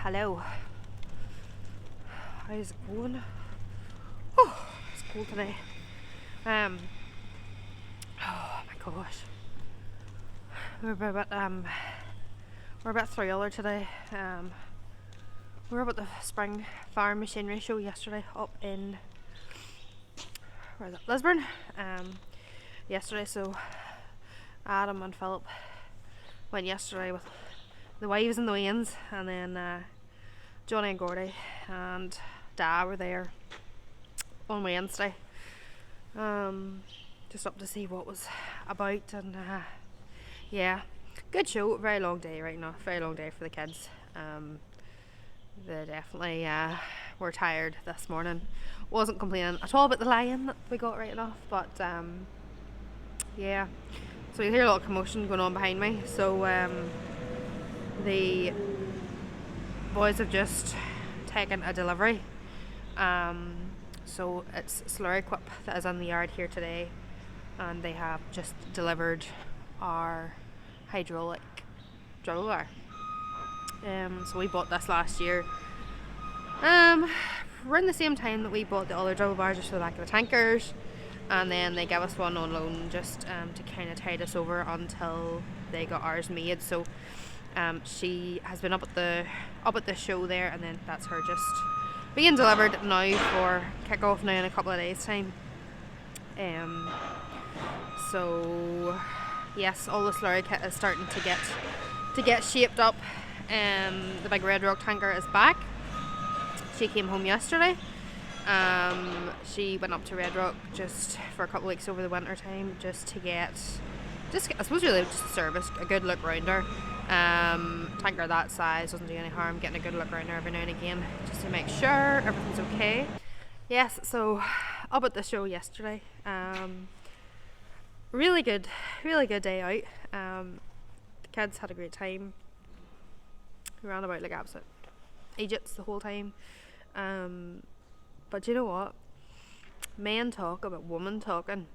hello. How's it going? Oh, it's cold today. Oh my gosh. We're about 3 other today. We were about the spring farm machinery show yesterday up in Lisburn. Yesterday, so Adam and Philip went yesterday with the wives and the wains, and then Johnny and Gordy and Dad were there on Wednesday, just up to see what was about, and yeah, good show. Very long day right now, very long day for the kids. They definitely were tired this morning. Wasn't complaining at all about the lion that we got right enough, but yeah, so you hear a lot of commotion going on behind me. So the boys have just taken a delivery, so it's Slurry equip that is in the yard here today, and they have just delivered our hydraulic drill bar. So we bought this last year, around the same time that we bought the other drill bars just for the back of the tankers, and then they gave us one on loan just to kind of tide us over until they got ours made. So she has been up at the show there, and then that's her just being delivered now for kick off now in a couple of days time. So yes, all the slurry kit is starting to get shaped up. The big Red Rock tanker is back. She came home yesterday. She went up to Red Rock just for a couple of weeks over the winter time, just to get I suppose really just service, a good look round her. Tanker that size doesn't do any harm getting a good look around her every now and again, just to make sure everything's okay. Yes, so up at the show yesterday. Really good day out. The kids had a great time. We ran about like absolute idiots the whole time. But you know what? Men talk about women talking.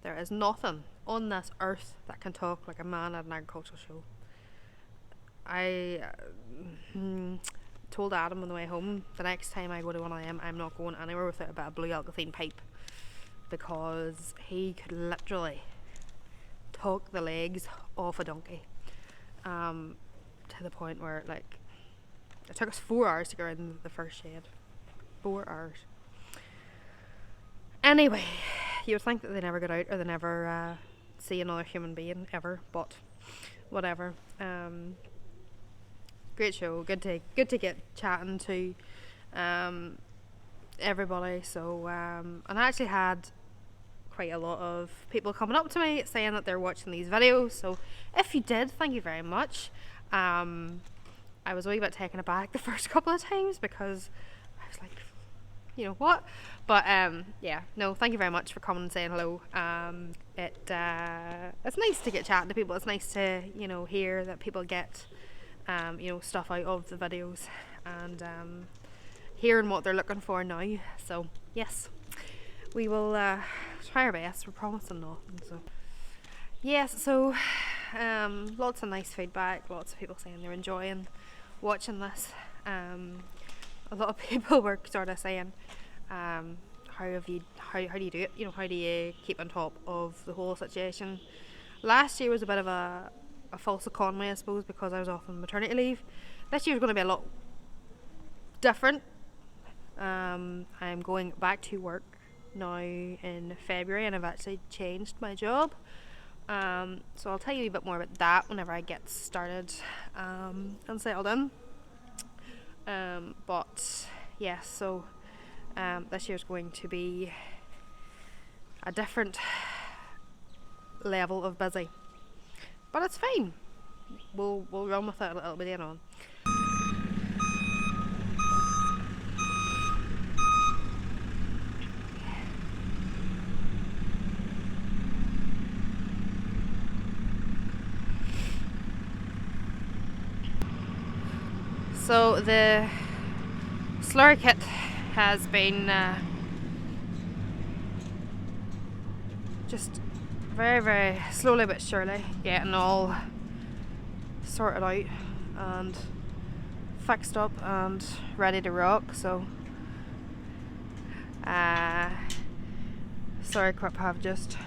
There is nothing on this earth that can talk like a man at an agricultural show. I told Adam on the way home, the next time I go to one of them, I'm not going anywhere without a bit of blue alkathene pipe, because he could literally talk the legs off a donkey, to the point where like it took us 4 hours to get around the first shed. 4 hours. Anyway, you would think that they never get out, or they never see another human being ever, but whatever. Great show. Good to get chatting to everybody. So and I actually had quite a lot of people coming up to me saying that they're watching these videos. So if you did, thank you very much. I was a wee bit taken aback the first couple of times, because I was like, you know what? But yeah, no, thank you very much for coming and saying hello. It's nice to get chatting to people. It's nice to, hear that people get stuff out of the videos, and hearing what they're looking for now. So yes, we will try our best. We're promising nothing. So yes, so lots of nice feedback, lots of people saying they're enjoying watching this. A lot of people were sort of saying, how do you do it? How do you keep on top of the whole situation? Last year was a bit of a false economy, I suppose, because I was off on maternity leave. This year's going to be a lot different. I'm going back to work now in February, and I've actually changed my job. So I'll tell you a bit more about that whenever I get started and settled in. But yeah, so this year's going to be a different level of busy, but it's fine. We'll run with it a little bit on. So the slurry kit has been just very, very slowly but surely getting all sorted out and fixed up and ready to rock. So Slurry Crip have just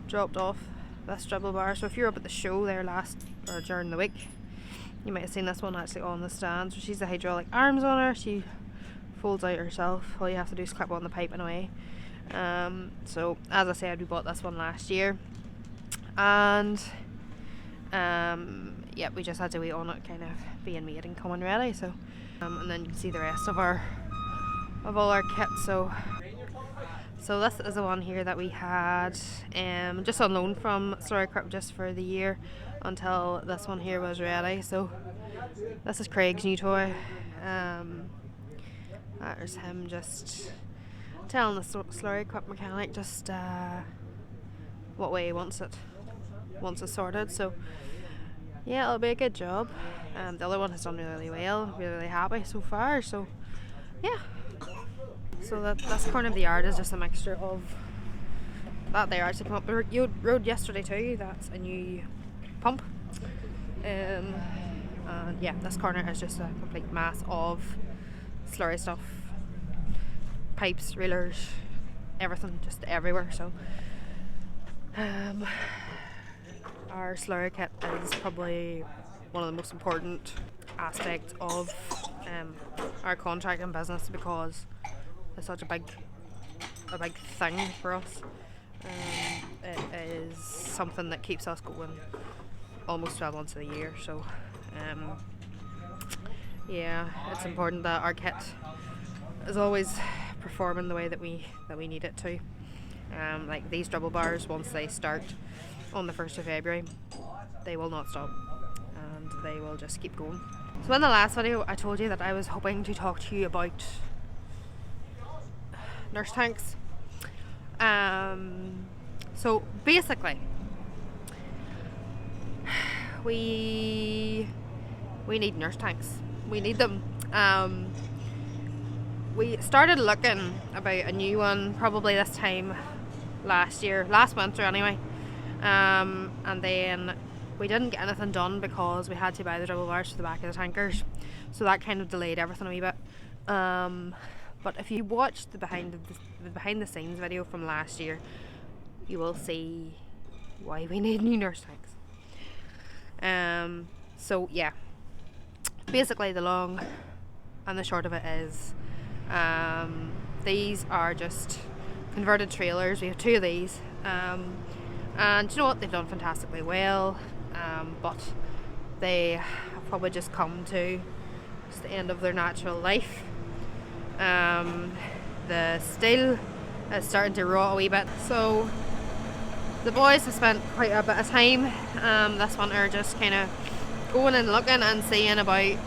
dropped off this dribble bar. So if you're up at the show there during the week, you might have seen this one actually on the stand. So she's the hydraulic arms on her. She folds out herself. All you have to do is clip on the pipe and away. So as I said, we bought this one last year, and yeah, we just had to wait on it kind of being made and coming ready. So and then you can see the rest of all our kit. So this is the one here that we had just on loan from Slurry Crip just for the year until this one here was ready. So this is Craig's new toy. There's him just telling the Slurry Crip mechanic just what way he wants it sorted. So yeah, it'll be a good job. The other one has done really well, really happy so far. So yeah. So this corner of the yard is just a mixture of that there actually pump we rode yesterday too. That's a new pump. And yeah, this corner is just a complete mass of slurry stuff, pipes, reelers, everything, just everywhere. So our slurry kit is probably one of the most important aspects of our contracting business, because it's such a big thing for us. It is something that keeps us going almost 12 months of the year. So yeah, it's important that our kit is always performing the way that we need it to. Like these dribble bars, once they start on the 1st of February, they will not stop and they will just keep going. So in the last video I told you that I was hoping to talk to you about nurse tanks. So basically we need nurse tanks. We need them. We started looking about a new one probably this time last winter anyway, and then we didn't get anything done because we had to buy the dribble bars for the back of the tankers, so that kind of delayed everything a wee bit. But if you watch the behind the scenes video from last year, you will see why we need new nurse tanks. So yeah, basically the long and the short of it is, these are just converted trailers. We have 2 of these, and you know what, they've done fantastically well, but they have probably just come to just the end of their natural life. The steel is starting to rot a wee bit, so the boys have spent quite a bit of time this winter just kind of going and looking and seeing about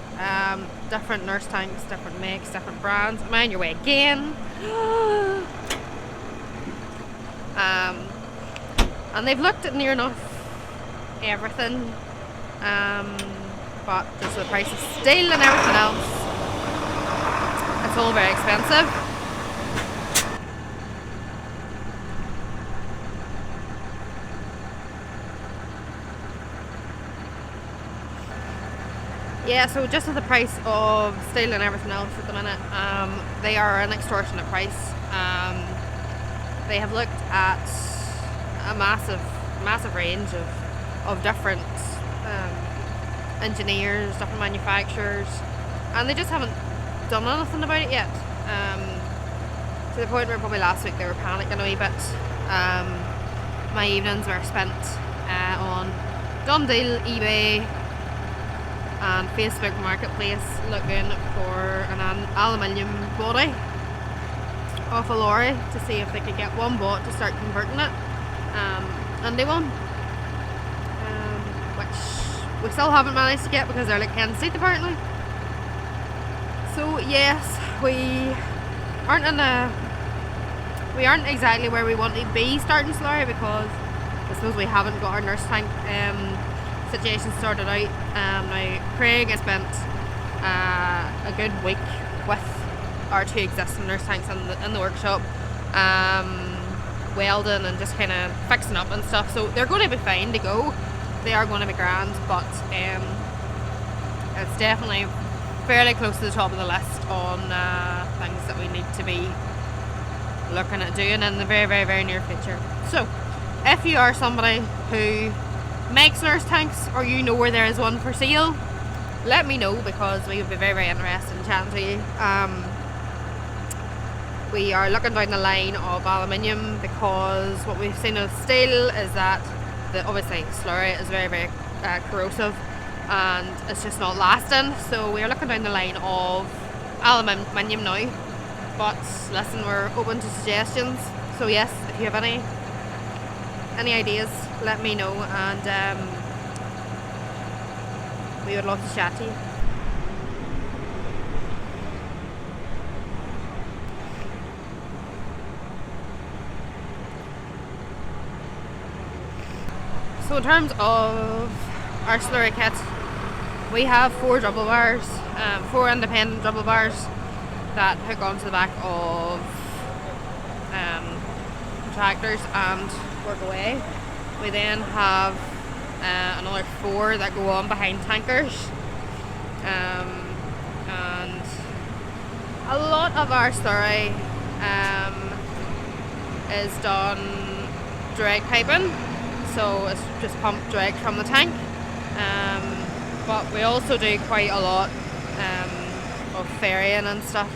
different nurse tanks, different makes, different brands. Am I on your way again? And they've looked at near enough everything, but just the price of steel and everything else, it's all very expensive. Yeah, so just at the price of steel and everything else at the minute, they are an extortionate price. They have looked at a massive range of different engineers, different manufacturers, and they just haven't done anything about it yet. To the point where probably last week they were panicking a wee bit. My evenings were spent on Dundee, eBay and Facebook Marketplace looking for an aluminium body off a lorry to see if they could get one bought to start converting it, and they won, which we still haven't managed to get because they're like hen seat apparently. So yes, we aren't exactly where we want to be starting Slurry, because I suppose we haven't got our nurse tank situation sorted out. Now Craig has spent a good week with our 2 existing nurse tanks in the workshop, welding and just kind of fixing up and stuff, so they're going to be fine to go. They are going to be grand, but it's definitely fairly close to the top of the list on things that we need to be looking at doing in the very, very, very near future. So, if you are somebody who makes nurse tanks, or you know where there is one for sale, let me know, because we would be very, very interested in chatting to you. We are looking down the line of aluminium, because what we've seen of steel is that obviously slurry is very, very corrosive and it's just not lasting. So we are looking down the line of aluminium now. But listen, we're open to suggestions. So yes, if you have any ideas, let me know, and we would love to chat to you. So in terms of our slurry kit, we have 4 double bars, 4 independent double bars that hook onto the back of tractors and work away. We then have another 4 that go on behind tankers, and a lot of our slurry is done drag piping, so it's just pumped direct from the tank, but we also do quite a lot of ferrying and stuff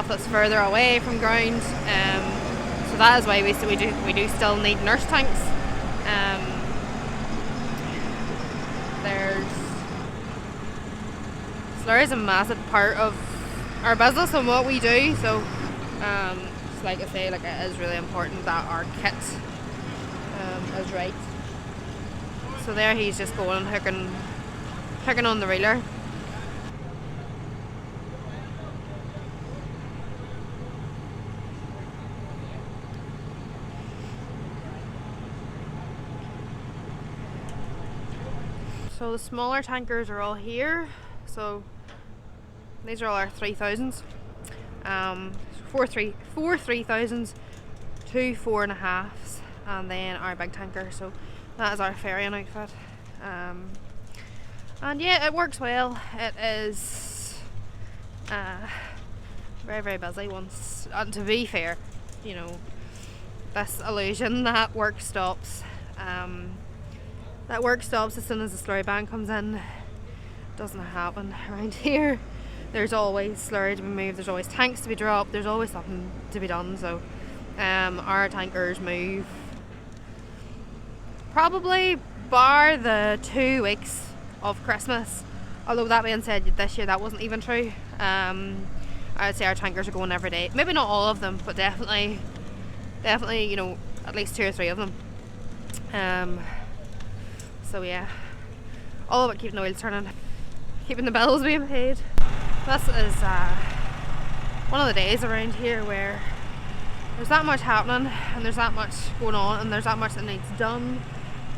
that's further away from ground, so that is why we do still need nurse tanks. Slurry is a massive part of our business and what we do, so just like I say, like, it is really important that our kit is right. So there he's just going and hooking on the reeler. So the smaller tankers are all here. So these are all our 3000s. 4 3000s, 2 4.5s, and then our big tanker. So that is our ferrying outfit. And yeah, it works well. It is very, very busy once. And to be fair, you know, this illusion that work stops. That work stops as soon as the slurry ban comes in. Doesn't happen around here. There's always slurry to be moved, there's always tanks to be dropped, there's always something to be done. So our tankers move probably bar the 2 weeks of Christmas. Although that being said, this year that wasn't even true. I'd say our tankers are going every day. Maybe not all of them, but definitely, you know, at least 2 or 3 of them. So yeah, all about keeping the wheels turning, keeping the bills being paid. This is one of the days around here where there's that much happening and there's that much going on and there's that much that needs done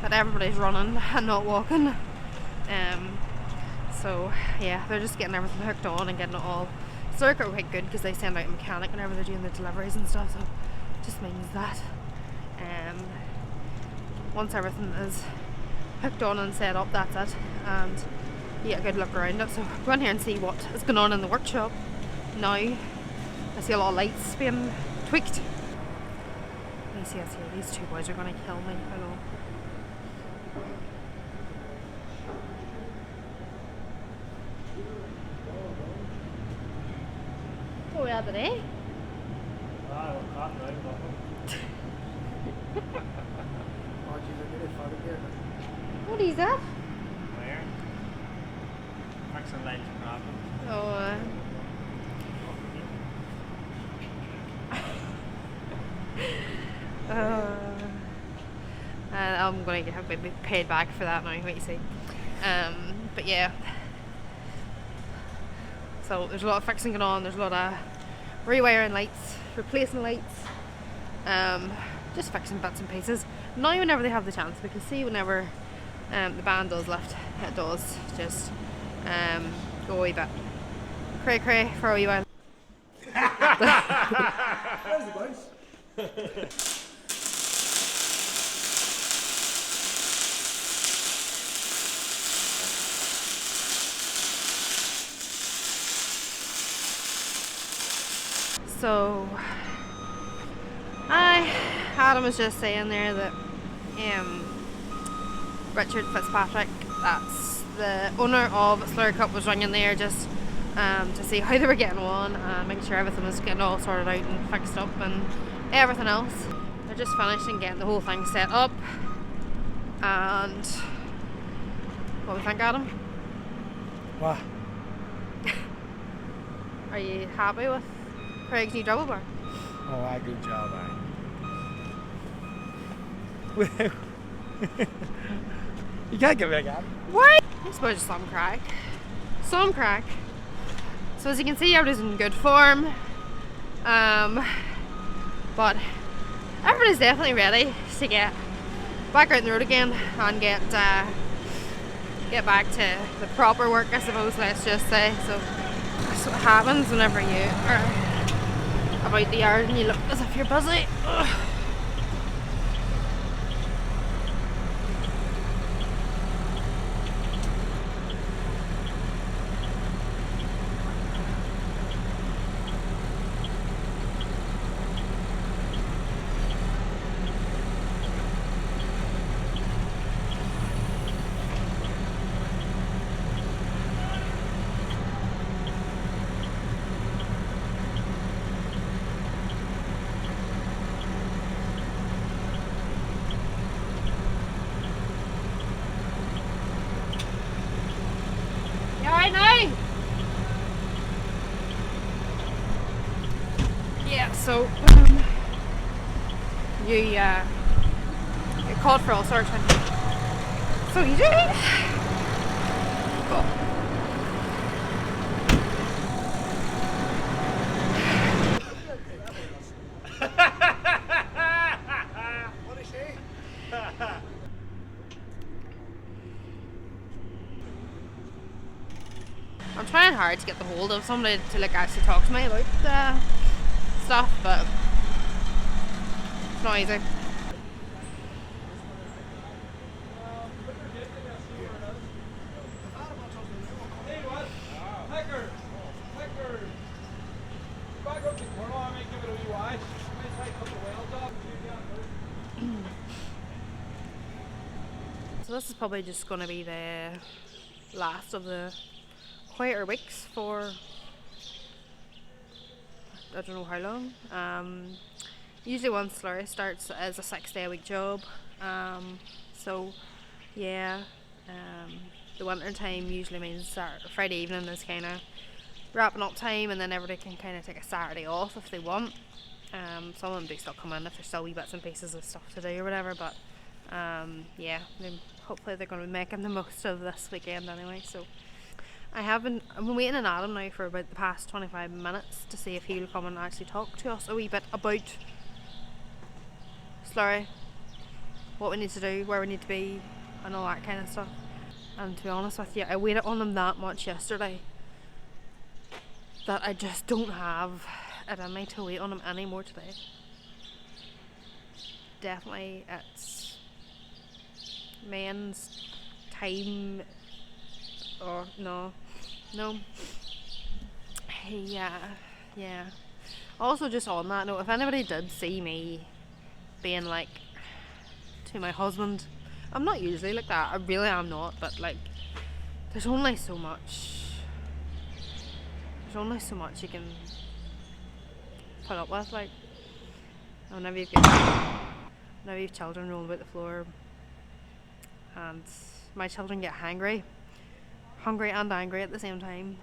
that everybody's running and not walking. So yeah, they're just getting everything hooked on and getting it all. Slurry are quite good because they send out a mechanic whenever they're doing the deliveries and stuff, so it just means that once everything is hooked on and set up, that's it, and you get a good look around it. So go in here and see what is going on in the workshop now. I see a lot of lights being tweaked. Let me see us here. These 2 boys are going to kill me. I know. What are we at today? What is that? Where? Fixing lights problem. Oh, I'm going to have to be paid back for that now, wait you see. But yeah, so there's a lot of fixing going on, there's a lot of rewiring lights, replacing lights, just fixing bits and pieces. Now whenever they have the chance, we can see whenever the band does lift, it does just go a wee bit cray for a wee while. There's the bounce. So, Adam was just saying there that Richard Fitzpatrick, that's the owner of Slurry Cup, was ringing there just to see how they were getting on and making sure everything was getting all sorted out and fixed up and everything else. They're just finishing getting the whole thing set up. And what do we think, Adam? What? Are you happy with Craig's new double bar? Oh, good job, aye. You can't give me a gap. What? I suppose some crack. Some crack. So as you can see, everybody's in good form. But everybody's definitely ready to get back out on the road again and get back to the proper work, I suppose, let's just say. So that's what happens whenever you are about the yard and you look as if you're busy. Ugh. Yeah, so you get called for all sorts of things. So you do. Cool. What is she? I'm trying hard to get the hold of somebody to like actually talk to me about stuff, but it's not easy. So this is probably just going to be the last of the quieter weeks for I don't know how long. Usually once Slurry starts as a 6-day-a-week job. So yeah, the winter time usually means Friday evening is kind of wrapping up time, and then everybody can kind of take a Saturday off if they want. Some of them do still come in if there's still wee bits and pieces of stuff to do or whatever, but yeah, hopefully they're going to be making the most of this weekend anyway. So I've been waiting on Adam now for about the past 25 minutes to see if he'll come and actually talk to us a wee bit about Slurry, what we need to do, where we need to be, and all that kind of stuff. And to be honest with you, I waited on him that much yesterday that I just don't have it in me to wait on him anymore today. Definitely it's men's time, or no. Yeah. Also, just on that note, if anybody did see me being like to my husband, I'm not usually like that, I really am not, but like there's only so much you can put up with, like whenever you've children rolling about the floor and my children get hungry and angry at the same time,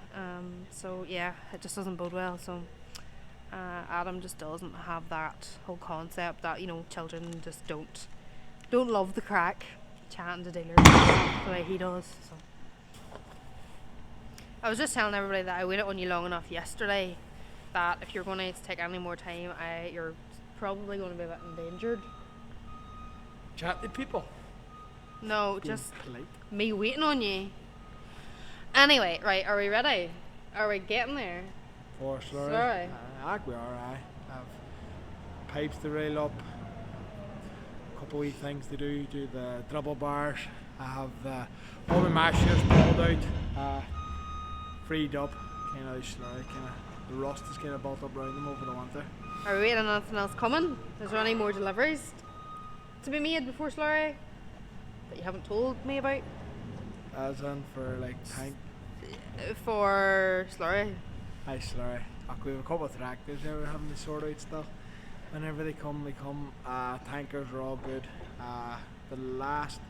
so yeah, it just doesn't bode well. So Adam just doesn't have that whole concept that, you know, children just don't love the crack chatting to dealers the way he does. So I was just telling everybody that I waited on you long enough yesterday that if you're going to take any more time, you're probably going to be a bit endangered. Chat to people. No, Being just polite. me waiting on you. Anyway, right, are we ready? Are we getting there? For Slurry. Slurry. We are, aye. Have pipes to rail up, a couple wee things to do the double bars. I have all my mashers pulled out, freed up, kind of Slurry, kind of the rust is kind of built up around them over the winter. Are we waiting on anything else coming? Is there any more deliveries to be made before Slurry that you haven't told me about? As in for like tank. For Slurry. Hi Slurry. We have a couple of tractors there we're having to sort out still. Whenever they come, they come. Tankers are all good. The last,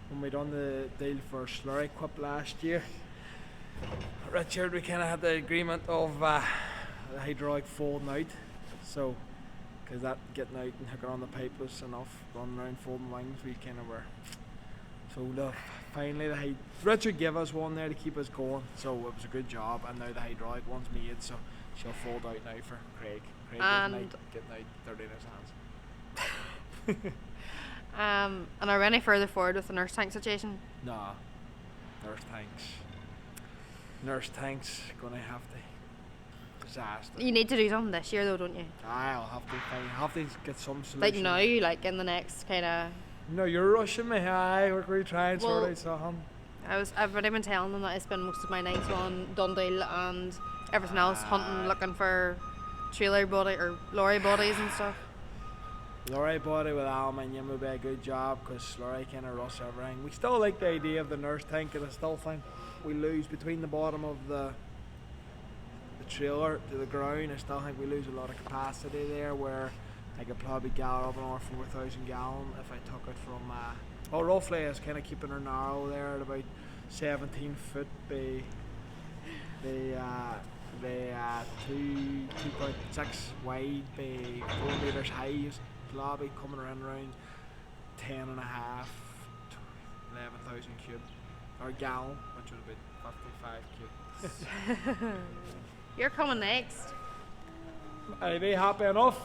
when we done the deal for Slurry Quip last year, Richard, we kind of had the agreement of the hydraulic folding out. So, because that getting out and hooking on the pipe was enough, running around folding wings, we kind of were. So look, finally Richard gave us one there to keep us going, so it was a good job, and now the hydraulic one's made, so she'll fold out now for Craig. Craig getting out dirty in his hands. And are we any further forward with the nurse tank situation? Nah, nurse tanks gonna have to disaster. You need to do something this year though, don't you? I'll have to get some solution. Like now, like in the next kind of. No, you're rushing me. Aye, we're trying to sort out something. I've already been telling them that I spend most of my nights on Dundee and everything else hunting, looking for trailer body or lorry bodies and stuff. Lorry body with aluminium would be a good job because Slurry kind of rusts everything. We still like the idea of the nurse tank, and I still think we lose between the bottom of the trailer to the ground. I still think we lose a lot of capacity there, where I could probably gather up another 4,000 gallon if I took it from. Well, roughly, I was kind of keeping her narrow there at about 17 foot by 2.6 wide by 4 meters high. Lobby coming around 10 and a half, 11,000 cube or gallon, which was about 55 cube. You're coming next. Are they happy enough?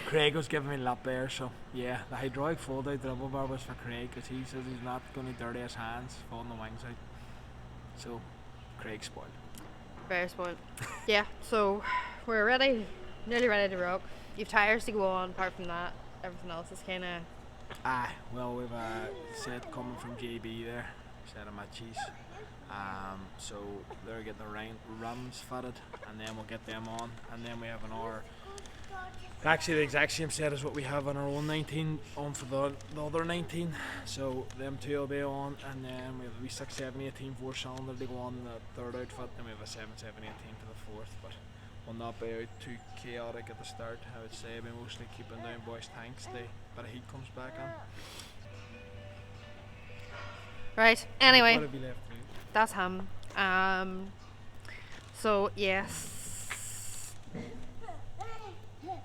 Craig was giving me lap there, so yeah, the hydraulic fold out double bar was for Craig because he says he's not going to dirty his hands folding the wings out. So Craig's spoiled. Very spoiled. Yeah, so we're ready, nearly ready to rock. You've tires to go on. Apart from that, everything else is kind of. Well, we've a set coming from JB there, set of matches. So they're getting the rams fitted, and then we'll get them on, and then we have another. Actually, the exact same set as what we have on our own 19 on for the other 19. So them two will be on, and then we have a wee 6, 7, 18 4-cylinder to go on the third outfit, and we have a 7, 7, 18 for the fourth. But will not be out too chaotic at the start. I would say we mostly keeping down boys' tanks. The bit of heat comes back on. Right. Anyway, What have you left to do? that's him. So yes,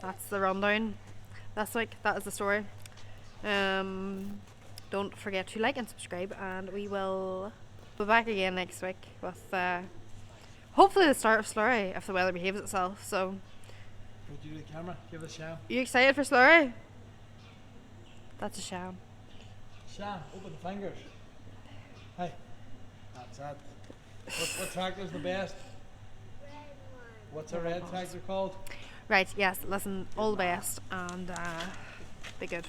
that's the rundown this week. That is the story. Don't forget to like and subscribe, and we will be back again next week with hopefully the start of Slurry if the weather behaves itself. So, Would you do the camera? Give it a sham. you excited for Slurry? That's a sham. Sham, open the fingers. Hey, that's it. What tractor's the best? What's a red tractor called? Right. Yes. Listen. All the best, and be good.